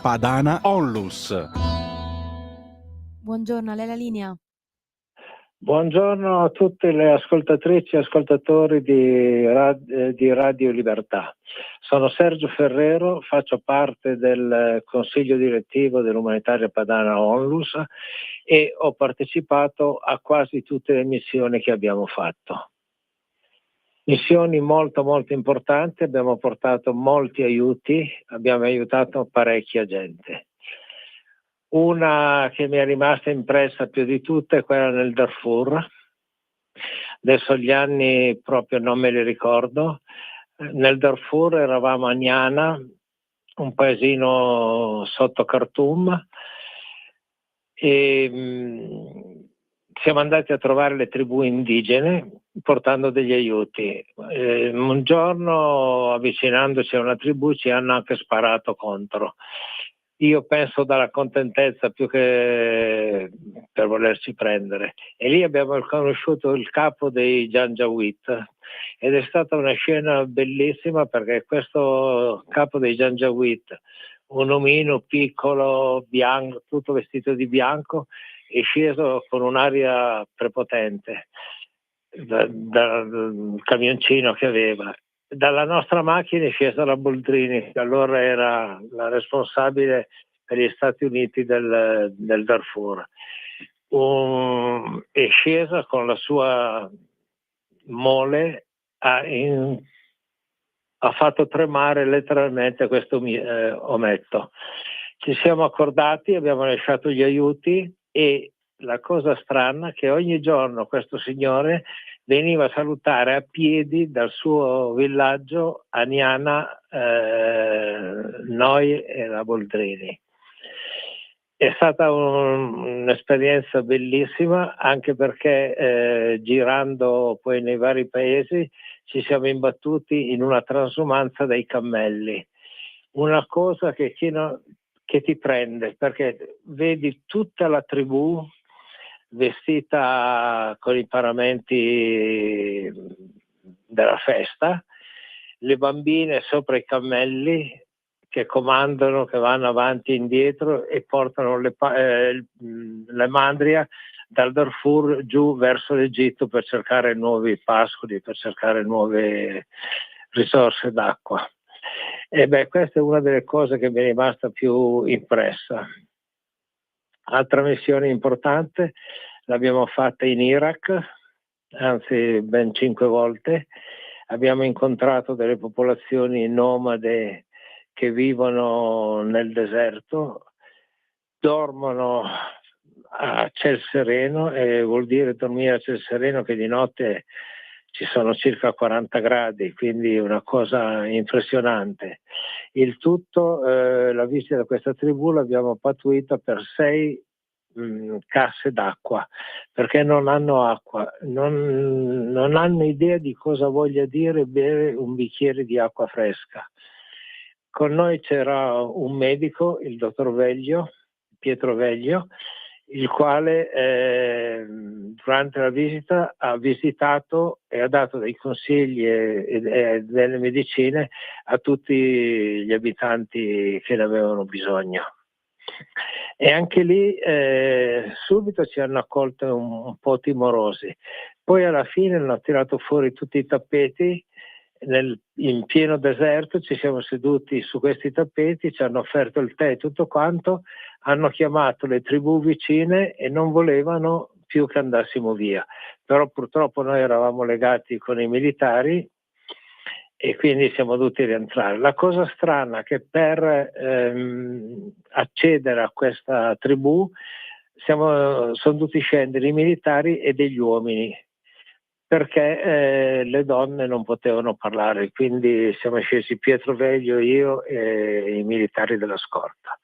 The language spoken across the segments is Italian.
Padana Onlus. Buongiorno, a lei la linea. Buongiorno a tutte le ascoltatrici e ascoltatori di Radio Libertà. Sono Sergio Ferrero, faccio parte del consiglio direttivo dell'Umanitaria Padana Onlus e ho partecipato a quasi tutte le missioni che abbiamo fatto. Missioni molto importanti, abbiamo portato molti aiuti, abbiamo aiutato parecchia gente. Una che mi è rimasta impressa più di tutte è quella nel Darfur. Adesso gli anni proprio non me li ricordo. Nel Darfur eravamo a Niana, un paesino sotto Khartoum, e siamo andati a trovare le tribù indigene portando degli aiuti. Un giorno, avvicinandoci a una tribù, ci hanno anche sparato contro. Io penso dalla contentezza più che per volerci prendere. E lì abbiamo conosciuto il capo dei Janjaweed ed è stata una scena bellissima, perché questo capo dei Janjaweed, un omino piccolo, bianco, tutto vestito di bianco, è sceso con un'aria prepotente dal camioncino che aveva. Dalla nostra macchina è scesa la Boldrini, che allora era la responsabile per gli Stati Uniti del Darfur. È scesa con la sua mole, ha fatto tremare letteralmente questo ometto. Ci siamo accordati, abbiamo lasciato gli aiuti, e la cosa strana è che ogni giorno questo signore veniva a salutare a piedi dal suo villaggio a Niana noi e la Boldrini. È stata un'esperienza bellissima, anche perché girando poi nei vari paesi ci siamo imbattuti in una transumanza dei cammelli, una cosa che ti prende, perché vedi tutta la tribù vestita con i paramenti della festa, le bambine sopra i cammelli che comandano, che vanno avanti e indietro e portano le mandria dal Darfur giù verso l'Egitto per cercare nuovi pascoli, per cercare nuove risorse d'acqua. E questa è una delle cose che mi è rimasta più impressa. Altra missione importante l'abbiamo fatta in Iraq, anzi ben 5 volte. Abbiamo incontrato delle popolazioni nomade che vivono nel deserto, dormono a ciel sereno, e vuol dire dormire a ciel sereno che di notte ci sono circa 40 gradi, quindi una cosa impressionante. Il tutto, la visita a questa tribù l'abbiamo pattuita per 6 casse d'acqua, perché non hanno acqua, non hanno idea di cosa voglia dire bere un bicchiere di acqua fresca. Con noi c'era un medico, il dottor Veglio, Pietro Veglio, il quale durante la visita ha visitato e ha dato dei consigli e delle medicine a tutti gli abitanti che ne avevano bisogno. E anche lì subito ci hanno accolto un po' timorosi. Poi alla fine hanno tirato fuori tutti i tappeti in pieno deserto, ci siamo seduti su questi tappeti, ci hanno offerto il tè e tutto quanto, hanno chiamato le tribù vicine e non volevano più che andassimo via. Però purtroppo noi eravamo legati con i militari e quindi siamo dovuti rientrare. La cosa strana è che per accedere a questa tribù sono dovuti scendere i militari e degli uomini, perché le donne non potevano parlare, quindi siamo scesi Pietro Veglio, io e i militari della scorta.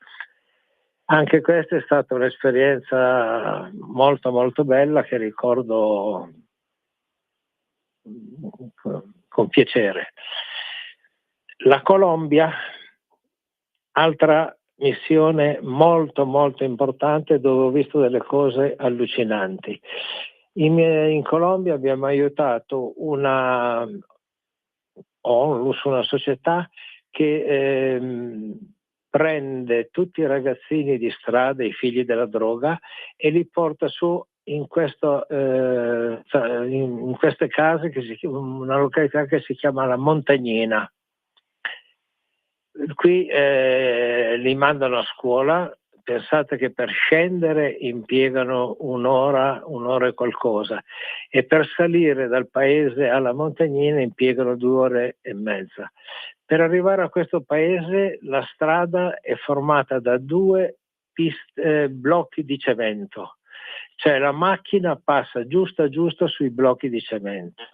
Anche questa è stata un'esperienza molto bella che ricordo con piacere. La Colombia, altra missione molto importante, dove ho visto delle cose allucinanti. In Colombia abbiamo aiutato una ONLUS, una società che prende tutti i ragazzini di strada, i figli della droga, e li porta su in queste case, una località che si chiama La Montagnina. Qui li mandano a scuola. Pensate che per scendere impiegano un'ora e qualcosa, e per salire dal paese alla Montagnina impiegano 2 ore e mezza. Per arrivare a questo paese la strada è formata da 2 blocchi di cemento, cioè la macchina passa giusta sui blocchi di cemento.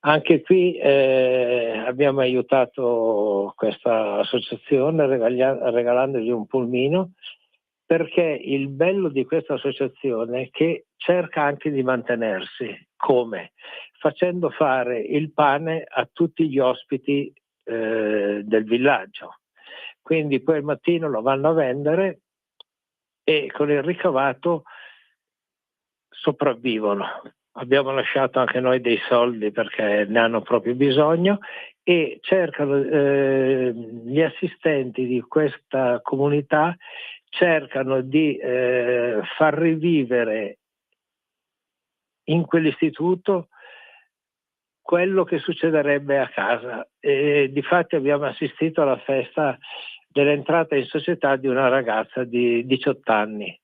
Anche qui abbiamo aiutato questa associazione regalandogli un pulmino, perché il bello di questa associazione è che cerca anche di mantenersi. Come? Facendo fare il pane a tutti gli ospiti del villaggio. Quindi poi al mattino lo vanno a vendere e con il ricavato sopravvivono. Abbiamo lasciato anche noi dei soldi perché ne hanno proprio bisogno, e cercano gli assistenti di questa comunità cercano di far rivivere in quell'istituto quello che succederebbe a casa. E difatti abbiamo assistito alla festa dell'entrata in società di una ragazza di 18 anni,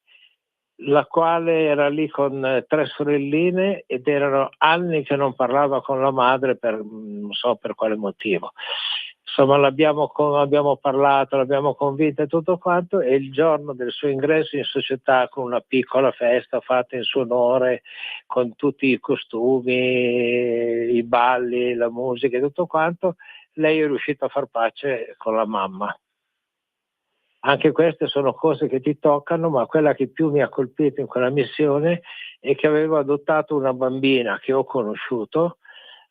la quale era lì con 3 sorelline ed erano anni che non parlava con la madre non so per quale motivo. Insomma, abbiamo parlato, l'abbiamo convinta e tutto quanto, e il giorno del suo ingresso in società, con una piccola festa fatta in suo onore, con tutti i costumi, i balli, la musica e tutto quanto, lei è riuscita a far pace con la mamma. Anche queste sono cose che ti toccano, ma quella che più mi ha colpito in quella missione è che avevo adottato una bambina che ho conosciuto,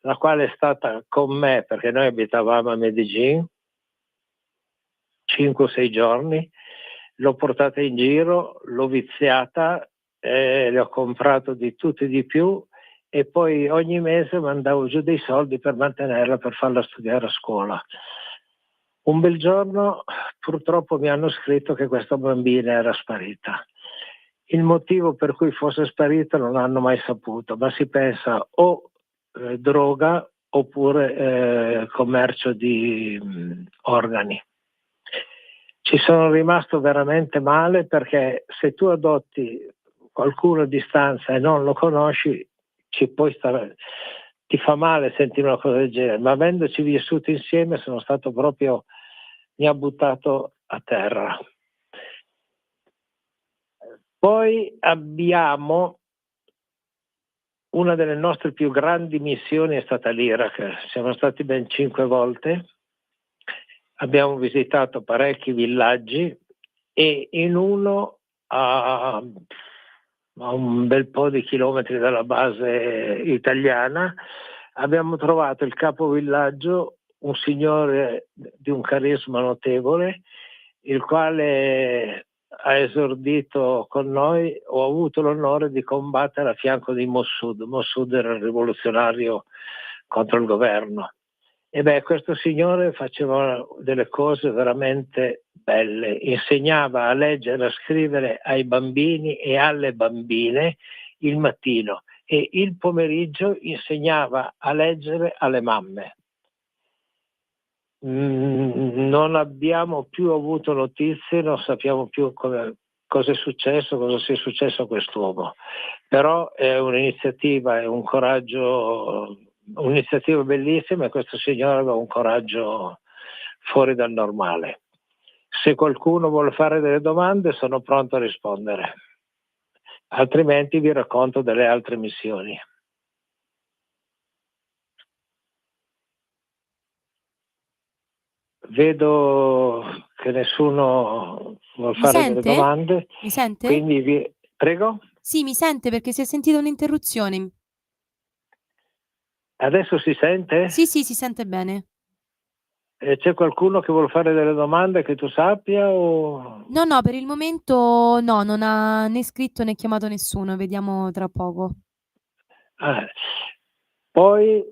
la quale è stata con me, perché noi abitavamo a Medellin, 5 o 6 giorni, l'ho portata in giro, l'ho viziata, le ho comprato di tutto e di più, e poi ogni mese mandavo giù dei soldi per mantenerla, per farla studiare a scuola. Un bel giorno purtroppo mi hanno scritto che questa bambina era sparita. Il motivo per cui fosse sparita non hanno mai saputo, ma si pensa o droga oppure commercio di organi. Ci sono rimasto veramente male, perché se tu adotti qualcuno a distanza e non lo conosci, ti fa male sentire una cosa del genere, ma avendoci vissuto insieme sono stato proprio, mi ha buttato a terra. Poi abbiamo una delle nostre più grandi missioni, è stata l'Iraq. Siamo stati ben 5 volte, abbiamo visitato parecchi villaggi, e in uno a un bel po' di chilometri dalla base italiana abbiamo trovato il capovillaggio, un signore di un carisma notevole, il quale ha esordito con noi. Ho avuto l'onore di combattere a fianco di Mossoud. Mossoud era il rivoluzionario contro il governo. E questo signore faceva delle cose veramente belle, insegnava a leggere e a scrivere ai bambini e alle bambine il mattino, e il pomeriggio insegnava a leggere alle mamme. Non abbiamo più avuto notizie, non sappiamo più cosa è successo, cosa sia successo a quest'uomo, però è un'iniziativa, è un coraggio, un'iniziativa bellissima, e questo signore aveva un coraggio fuori dal normale. Se qualcuno vuole fare delle domande sono pronto a rispondere, altrimenti vi racconto delle altre missioni. Vedo che nessuno vuole fare delle domande. Mi sente? Quindi prego? Sì, mi sente, perché si è sentita un'interruzione. Adesso si sente? Sì, si sente bene. C'è qualcuno che vuole fare delle domande che tu sappia? O... No, per il momento no, non ha né scritto né chiamato nessuno, vediamo tra poco. Poi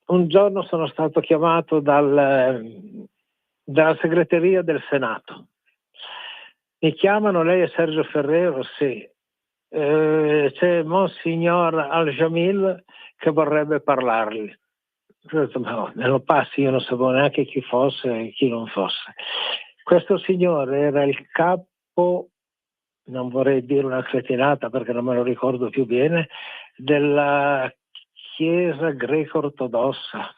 un giorno sono stato chiamato dalla segreteria del Senato, Mi chiamano, lei è Sergio Ferrero? Sì. C'è Monsignor Al-Jamil che vorrebbe parlargli. Ho detto, ma me lo passi, io non sapevo neanche chi fosse e chi non fosse. Questo signore era il capo, non vorrei dire una cretinata perché non me lo ricordo più bene, della Chiesa greco-ortodossa.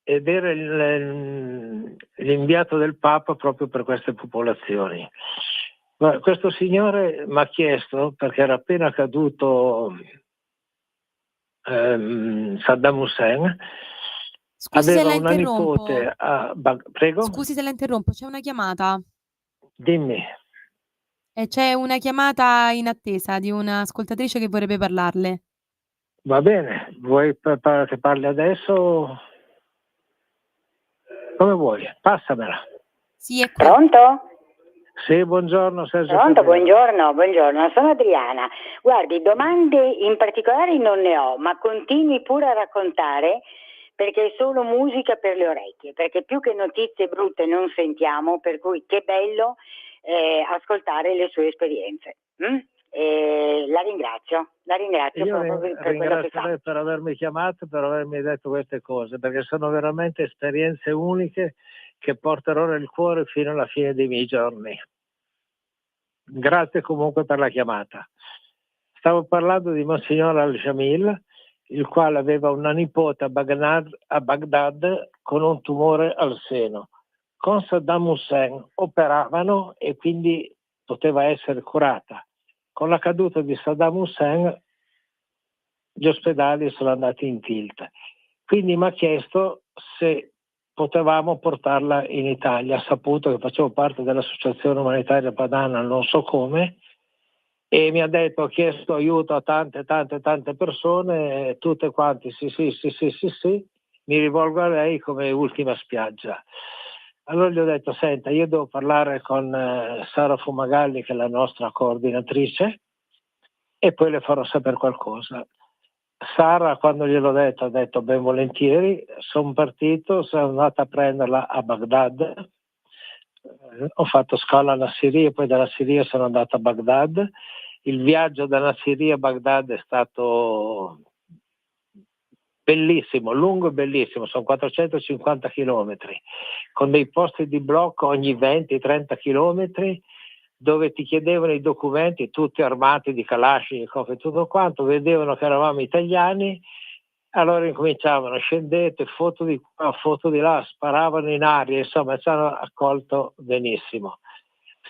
Ed era l'inviato del Papa proprio per queste popolazioni. Ma questo signore mi ha chiesto, perché era appena caduto Saddam Hussein, Scusi se aveva la una interrompo. nipote prego? Scusi se la interrompo, c'è una chiamata. Dimmi. C'è una chiamata in attesa di un'ascoltatrice che vorrebbe parlarle. Va bene, vuoi che parli adesso? Come vuoi, passamela. Sì, è qui. Pronto? Sì, buongiorno Sergio Pronto, Ferrero. buongiorno, sono Adriana. Guardi, domande in particolare non ne ho, ma continui pure a raccontare perché è solo musica per le orecchie, perché più che notizie brutte non sentiamo, per cui che bello ascoltare le sue esperienze. La ringrazio Io proprio per quello che fa. ringrazio lei per avermi chiamato, per avermi detto queste cose, perché sono veramente esperienze uniche che porterò nel cuore fino alla fine dei miei giorni. Grazie comunque per la chiamata. Stavo parlando di Monsignor Al-Jamil, il quale aveva una nipote a Baghdad con un tumore al seno. Con Saddam Hussein operavano e quindi poteva essere curata. Con la caduta di Saddam Hussein gli ospedali sono andati in tilt. Quindi mi ha chiesto se potevamo portarla in Italia. Ha saputo che facevo parte dell'Associazione Umanitaria Padana, non so come, e mi ha detto, ho chiesto aiuto a tante persone, tutte quante sì, mi rivolgo a lei come ultima spiaggia. Allora gli ho detto, senta, io devo parlare con Sara Fumagalli, che è la nostra coordinatrice, e poi le farò sapere qualcosa. Sara, quando gliel'ho detto, ha detto ben volentieri, sono partito, sono andato a prenderla a Baghdad, ho fatto scala alla Siria, poi dalla Siria sono andato a Baghdad. Il viaggio dalla Siria a Baghdad è stato bellissimo, lungo e bellissimo, sono 450 chilometri, con dei posti di blocco ogni 20-30 chilometri, dove ti chiedevano i documenti, tutti armati di Kalashnikov e tutto quanto, vedevano che eravamo italiani, allora incominciavano, scendete, foto di qua, foto di là, sparavano in aria, insomma ci hanno accolto benissimo.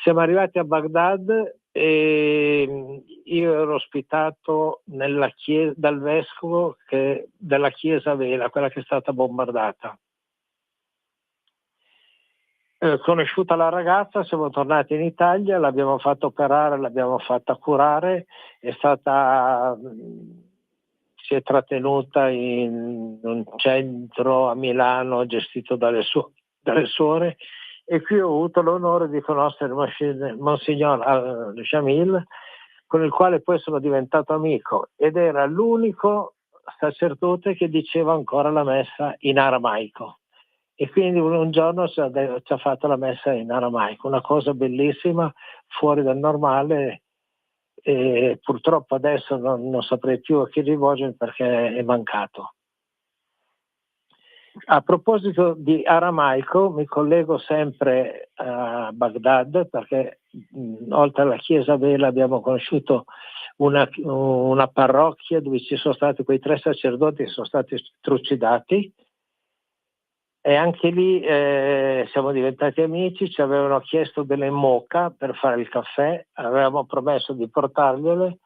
Siamo arrivati a Baghdad e io ero ospitato nella chiesa, dal vescovo della chiesa Vela, quella che è stata bombardata. Conosciuta la ragazza, siamo tornati in Italia, l'abbiamo fatta operare, l'abbiamo fatta curare, si è trattenuta in un centro a Milano gestito dalle suore, e qui ho avuto l'onore di conoscere Monsignor Al-Jamil, con il quale poi sono diventato amico, ed era l'unico sacerdote che diceva ancora la messa in aramaico. E quindi un giorno ci ha fatto la messa in aramaico, una cosa bellissima, fuori dal normale, e purtroppo adesso non saprei più a chi rivolgermi perché è mancato. A proposito di aramaico, mi collego sempre a Baghdad perché oltre alla chiesa Vela abbiamo conosciuto una parrocchia dove ci sono stati quei 3 sacerdoti che sono stati trucidati, e anche lì siamo diventati amici. Ci avevano chiesto delle moka per fare il caffè, avevamo promesso di portargliele,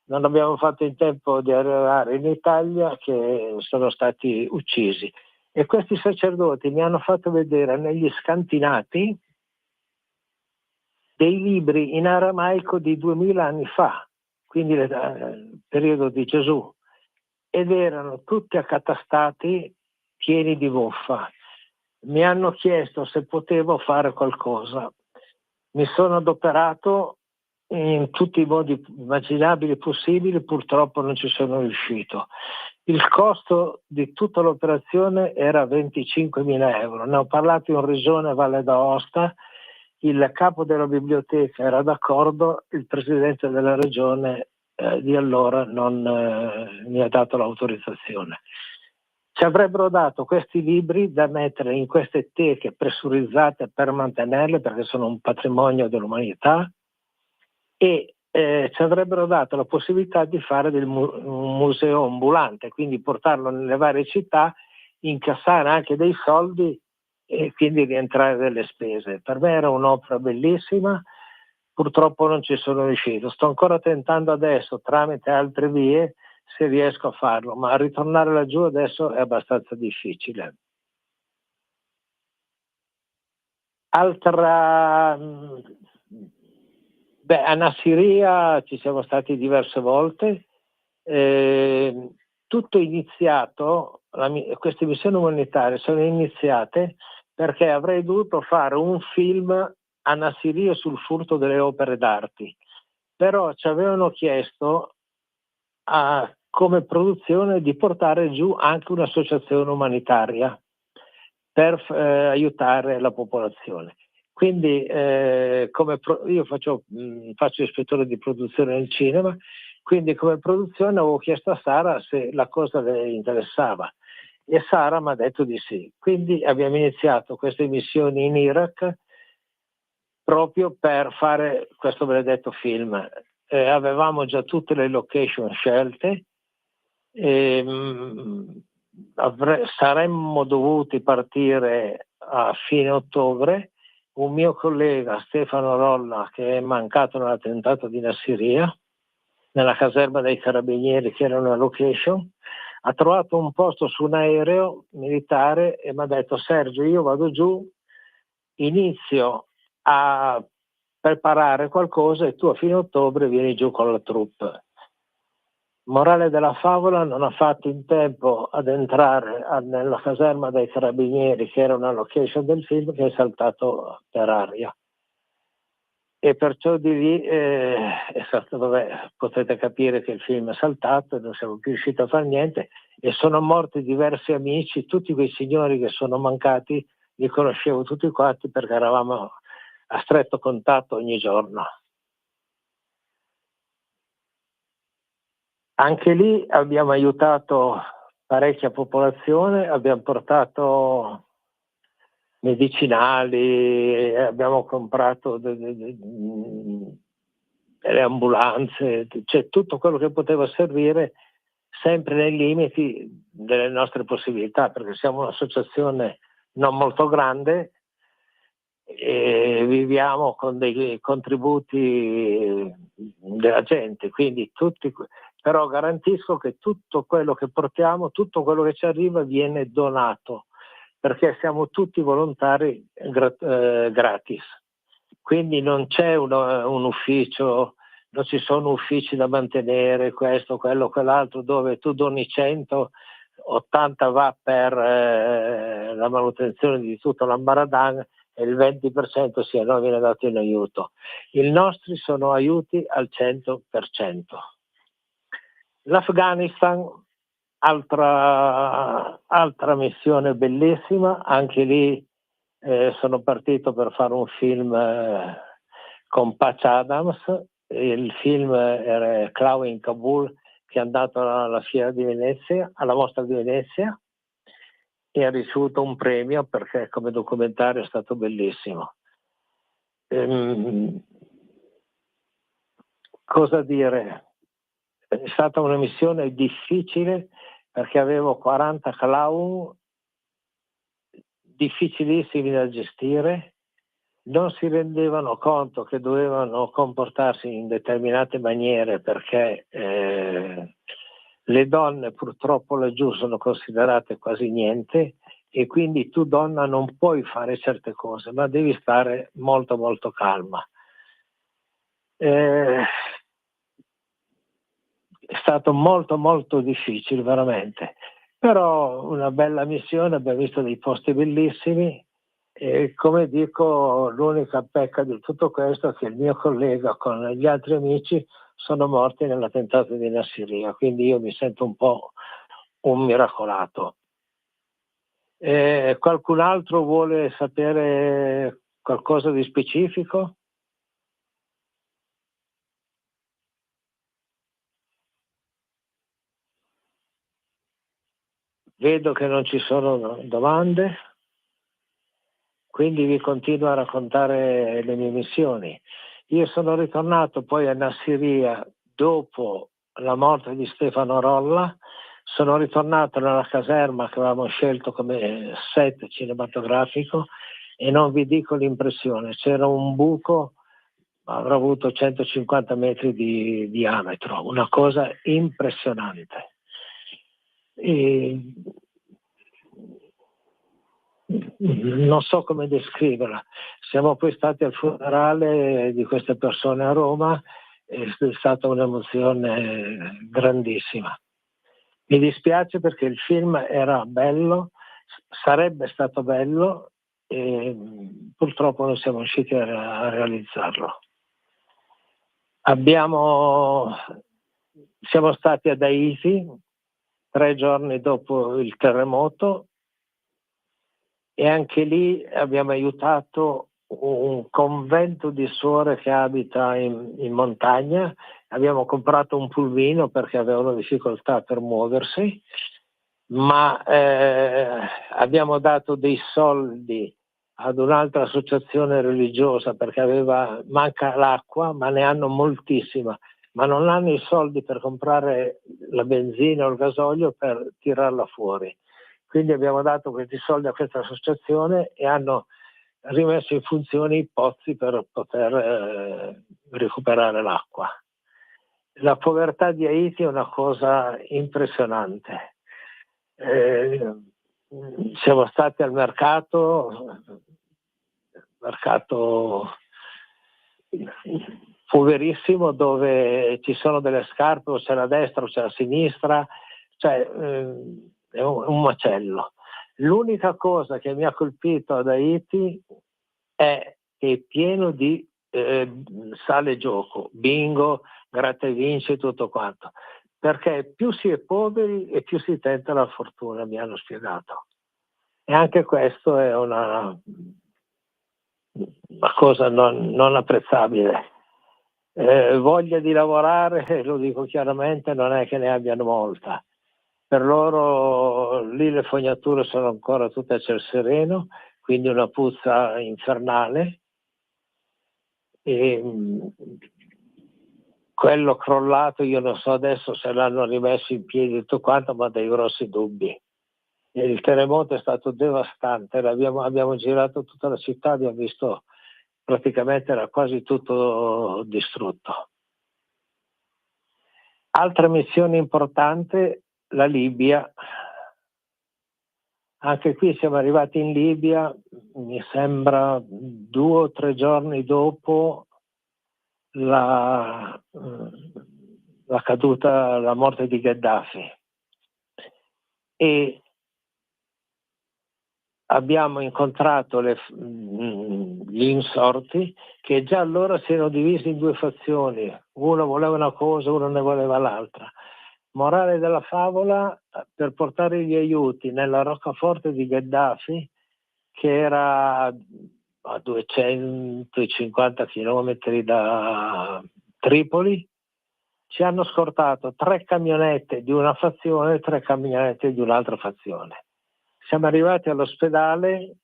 non abbiamo fatto in tempo di arrivare in Italia che sono stati uccisi. E questi sacerdoti mi hanno fatto vedere negli scantinati dei libri in aramaico di 2000 anni fa, quindi il periodo di Gesù, ed erano tutti accatastati, pieni di muffa. Mi hanno chiesto se potevo fare qualcosa. Mi sono adoperato in tutti i modi immaginabili e possibili, purtroppo non ci sono riuscito. Il costo di tutta l'operazione era 25.000 euro. Ne ho parlato in Regione Valle d'Aosta, il capo della biblioteca era d'accordo, il presidente della regione di allora non mi ha dato l'autorizzazione. Ci avrebbero dato questi libri da mettere in queste teche pressurizzate per mantenerle, perché sono un patrimonio dell'umanità, e ci avrebbero dato la possibilità di fare un museo ambulante, quindi portarlo nelle varie città, incassare anche dei soldi e quindi rientrare delle spese. Per me era un'opera bellissima, purtroppo non ci sono riuscito. Sto ancora tentando adesso, tramite altre vie, se riesco a farlo, ma ritornare laggiù adesso è abbastanza difficile. A Nassiriya ci siamo stati diverse volte. Tutto iniziato, queste missioni umanitarie sono iniziate perché avrei dovuto fare un film a Nassiriya sul furto delle opere d'arte, però ci avevano chiesto come produzione di portare giù anche un'associazione umanitaria per aiutare la popolazione. Quindi io faccio ispettore di produzione nel cinema, quindi come produzione avevo chiesto a Sara se la cosa le interessava e Sara mi ha detto di sì. Quindi abbiamo iniziato queste missioni in Iraq proprio per fare questo benedetto film. Avevamo già tutte le location scelte, saremmo dovuti partire a fine ottobre. Un mio collega, Stefano Rolla, che è mancato nell'attentato di Nassiriya, nella caserma dei carabinieri, che era una location, ha trovato un posto su un aereo militare e mi ha detto: Sergio, io vado giù, inizio a preparare qualcosa e tu a fine ottobre vieni giù con la troupe. Morale della favola, non ha fatto in tempo ad entrare nella caserma dei carabinieri, che era una location del film, che è saltato per aria. E perciò di lì potete capire che il film è saltato e non siamo più riusciti a fare niente, e sono morti diversi amici. Tutti quei signori che sono mancati li conoscevo tutti quanti perché eravamo a stretto contatto ogni giorno. Anche lì abbiamo aiutato parecchia popolazione, abbiamo portato medicinali, abbiamo comprato delle ambulanze, cioè tutto quello che poteva servire, sempre nei limiti delle nostre possibilità, perché siamo un'associazione non molto grande e viviamo con dei contributi della gente, quindi però garantisco che tutto quello che portiamo, tutto quello che ci arriva viene donato, perché siamo tutti volontari gratis. Quindi non c'è un ufficio, non ci sono uffici da mantenere, questo, quello, quell'altro, dove tu doni 100, 80 va per la manutenzione di tutto l'ambaradan e il 20% viene dato in aiuto. I nostri sono aiuti al 100%. L'Afghanistan, altra missione bellissima, anche lì sono partito per fare un film con Patch Adams. Il film era Clau in Kabul, che è andato alla Fiera di Venezia, alla Mostra di Venezia, e ha ricevuto un premio perché come documentario è stato bellissimo. Cosa dire? È stata una missione difficile perché avevo 40 clown difficilissimi da gestire, non si rendevano conto che dovevano comportarsi in determinate maniere perché le donne purtroppo laggiù sono considerate quasi niente, e quindi tu donna non puoi fare certe cose, ma devi stare molto molto calma. È stato molto molto difficile veramente, però una bella missione, abbiamo visto dei posti bellissimi, e come dico, l'unica pecca di tutto questo è che il mio collega con gli altri amici sono morti nell'attentato di Nassiriya, quindi io mi sento un po' un miracolato. Qualcun altro vuole sapere qualcosa di specifico? Vedo che non ci sono domande, quindi vi continuo a raccontare le mie missioni. Io sono ritornato poi a Nassiriya dopo la morte di Stefano Rolla, sono ritornato nella caserma che avevamo scelto come set cinematografico e non vi dico l'impressione, c'era un buco, avrà avuto 150 metri di diametro, una cosa impressionante. Non so come descriverla. Siamo poi stati al funerale di queste persone a Roma e è stata un'emozione grandissima. Mi dispiace perché il film era bello, sarebbe stato bello e purtroppo non siamo riusciti a realizzarlo. Siamo stati ad Haiti 3 giorni dopo il terremoto e anche lì abbiamo aiutato un convento di suore che abita in montagna. Abbiamo comprato un pulmino perché avevano difficoltà per muoversi, ma abbiamo dato dei soldi ad un'altra associazione religiosa perché manca l'acqua, ma ne hanno moltissima, ma non hanno i soldi per comprare la benzina o il gasolio per tirarla fuori. Quindi abbiamo dato questi soldi a questa associazione e hanno rimesso in funzione i pozzi per poter recuperare l'acqua. La povertà di Haiti è una cosa impressionante. Siamo stati al mercato poverissimo, dove ci sono delle scarpe, o c'è la destra o c'è la sinistra, cioè è un macello. L'unica cosa che mi ha colpito ad Haiti è che è pieno di sale gioco, bingo, gratta e vinci e tutto quanto, perché più si è poveri e più si tenta la fortuna, mi hanno spiegato. E anche questo è una cosa non apprezzabile. Voglia di lavorare, lo dico chiaramente, non è che ne abbiano molta. Per loro lì le fognature sono ancora tutte a ciel sereno, quindi una puzza infernale. E quello crollato io non so adesso se l'hanno rimesso in piedi tutto quanto, ma ho dei grossi dubbi. Il terremoto è stato devastante, abbiamo girato tutta la città, abbiamo visto praticamente era quasi tutto distrutto. Altra missione importante, la Libia. Anche qui siamo arrivati in Libia, mi sembra 2 o 3 giorni dopo la caduta, la morte di Gheddafi. E abbiamo incontrato gli insorti che già allora si erano divisi in 2 fazioni, uno voleva una cosa, uno ne voleva l'altra. Morale della favola, per portare gli aiuti nella roccaforte di Gheddafi, che era a 250 chilometri da Tripoli, ci hanno scortato 3 camionette di una fazione e 3 camionette di un'altra fazione. Siamo arrivati all'ospedale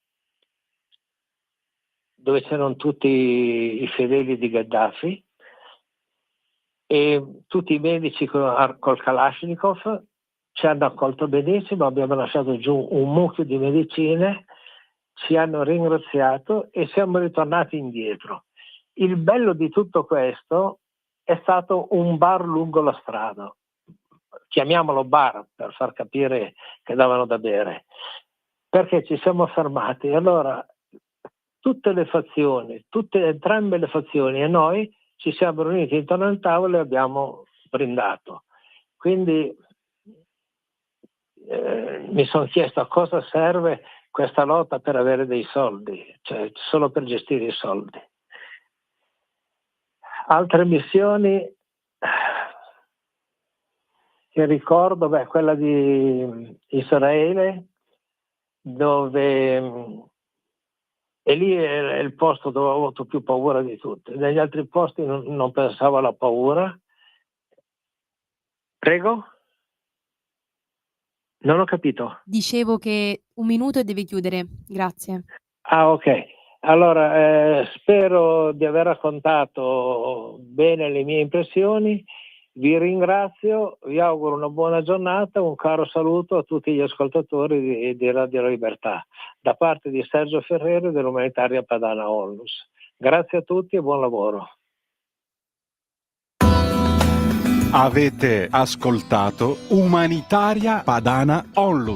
dove c'erano tutti i fedeli di Gheddafi e tutti i medici col Kalashnikov ci hanno accolto benissimo, abbiamo lasciato giù un mucchio di medicine, ci hanno ringraziato e siamo ritornati indietro. Il bello di tutto questo è stato un bar lungo la strada, chiamiamolo bar per far capire che davano da bere, perché ci siamo fermati. Allora tutte le fazioni, entrambe le fazioni e noi ci siamo riuniti intorno al tavolo e abbiamo brindato. Quindi mi sono chiesto a cosa serve questa lotta per avere dei soldi, cioè solo per gestire i soldi. Altre missioni, che ricordo, quella di Israele, dove e lì è il posto dove ho avuto più paura di tutti. Negli altri posti non pensavo alla paura. Prego? Non ho capito. Dicevo che 1 minuto e devi chiudere. Grazie. Ah, ok. Allora, spero di aver raccontato bene le mie impressioni. Vi ringrazio, vi auguro una buona giornata, un caro saluto a tutti gli ascoltatori di Radio Libertà, da parte di Sergio Ferrero dell'Umanitaria Padana Onlus. Grazie a tutti e buon lavoro. Avete ascoltato Umanitaria Padana Onlus.